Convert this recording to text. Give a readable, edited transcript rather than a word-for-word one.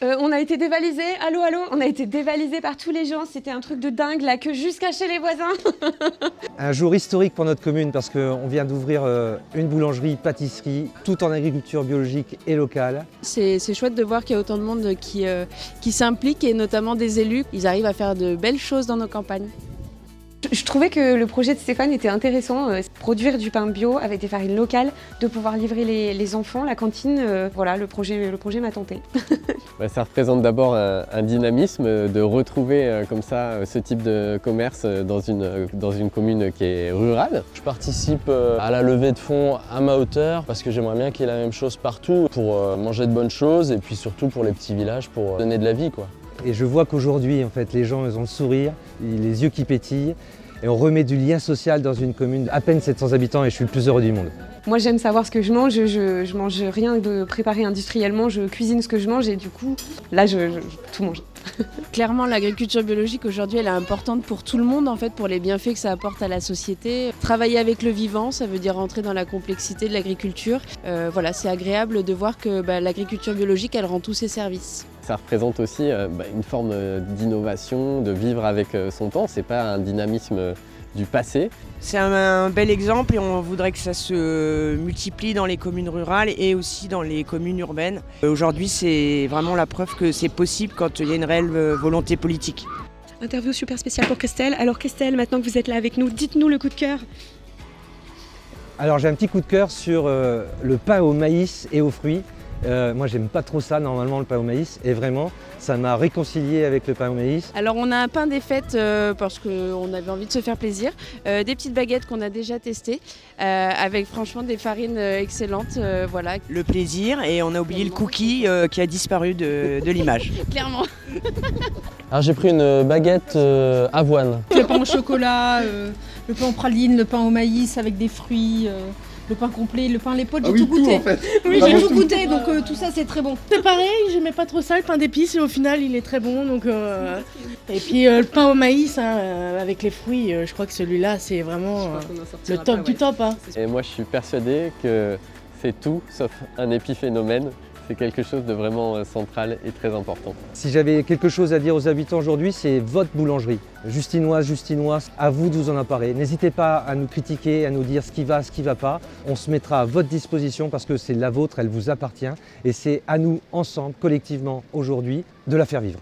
On a été dévalisés, allô, on a été dévalisés par tous les gens, c'était un truc de dingue, la queue jusqu'à chez les voisins. Un jour historique pour notre commune parce qu'on vient d'ouvrir une boulangerie-pâtisserie, tout en agriculture biologique et locale. C'est chouette de voir qu'il y a autant de monde qui s'implique et notamment des élus. Ils arrivent à faire de belles choses dans nos campagnes. Je trouvais que le projet de Stéphane était intéressant, produire du pain bio avec des farines locales, de pouvoir livrer les enfants, la cantine, voilà, le projet m'a tenté. Ça représente d'abord un dynamisme de retrouver comme ça ce type de commerce dans une commune qui est rurale. Je participe à la levée de fonds à ma hauteur parce que j'aimerais bien qu'il y ait la même chose partout pour manger de bonnes choses et puis surtout pour les petits villages pour donner de la vie, quoi. Et je vois qu'aujourd'hui, en fait, les gens ils ont le sourire, les yeux qui pétillent, et on remet du lien social dans une commune à peine 700 habitants et je suis le plus heureux du monde. Moi j'aime savoir ce que je mange, je mange rien de préparé industriellement, je cuisine ce que je mange et du coup, là je tout mange. Clairement, l'agriculture biologique aujourd'hui, elle est importante pour tout le monde, en fait, pour les bienfaits que ça apporte à la société. Travailler avec le vivant, ça veut dire entrer dans la complexité de l'agriculture. Voilà, c'est agréable de voir que l'agriculture biologique, elle rend tous ses services. Ça représente aussi une forme d'innovation, de vivre avec son temps. C'est pas un dynamisme du passé. C'est un bel exemple et on voudrait que ça se multiplie dans les communes rurales et aussi dans les communes urbaines. Aujourd'hui, c'est vraiment la preuve que c'est possible quand il y a une réelle volonté politique. Interview super spéciale pour Christelle. Alors Christelle, maintenant que vous êtes là avec nous, dites-nous le coup de cœur. Alors j'ai un petit coup de cœur sur le pain au maïs et aux fruits. Moi j'aime pas trop ça normalement le pain au maïs et vraiment ça m'a réconcilié avec le pain au maïs. Alors on a un pain des fêtes parce qu'on avait envie de se faire plaisir, des petites baguettes qu'on a déjà testées avec franchement des farines excellentes. Voilà. Le plaisir et on a oublié le cookie qui a disparu de l'image. Clairement. Alors j'ai pris une baguette avoine. Le pain au chocolat, le pain en praline, le pain au maïs avec des fruits. Le pain complet, le pain à l'épaule, j'ai tout goûté. En fait. Oui, j'ai tout goûté, donc tout ça c'est très bon. C'est pareil, j'aimais pas trop ça, le pain d'épices, et au final il est très bon. Donc, Et puis le pain au maïs, avec les fruits, je crois que celui-là c'est vraiment le top du top. Hein. Et moi je suis persuadé que c'est tout sauf un épiphénomène. C'est quelque chose de vraiment central et très important. Si j'avais quelque chose à dire aux habitants aujourd'hui, c'est votre boulangerie. Justinoise, Justinoise, à vous de vous en emparer. N'hésitez pas à nous critiquer, à nous dire ce qui va pas. On se mettra à votre disposition parce que c'est la vôtre, elle vous appartient. Et c'est à nous, ensemble, collectivement, aujourd'hui, de la faire vivre.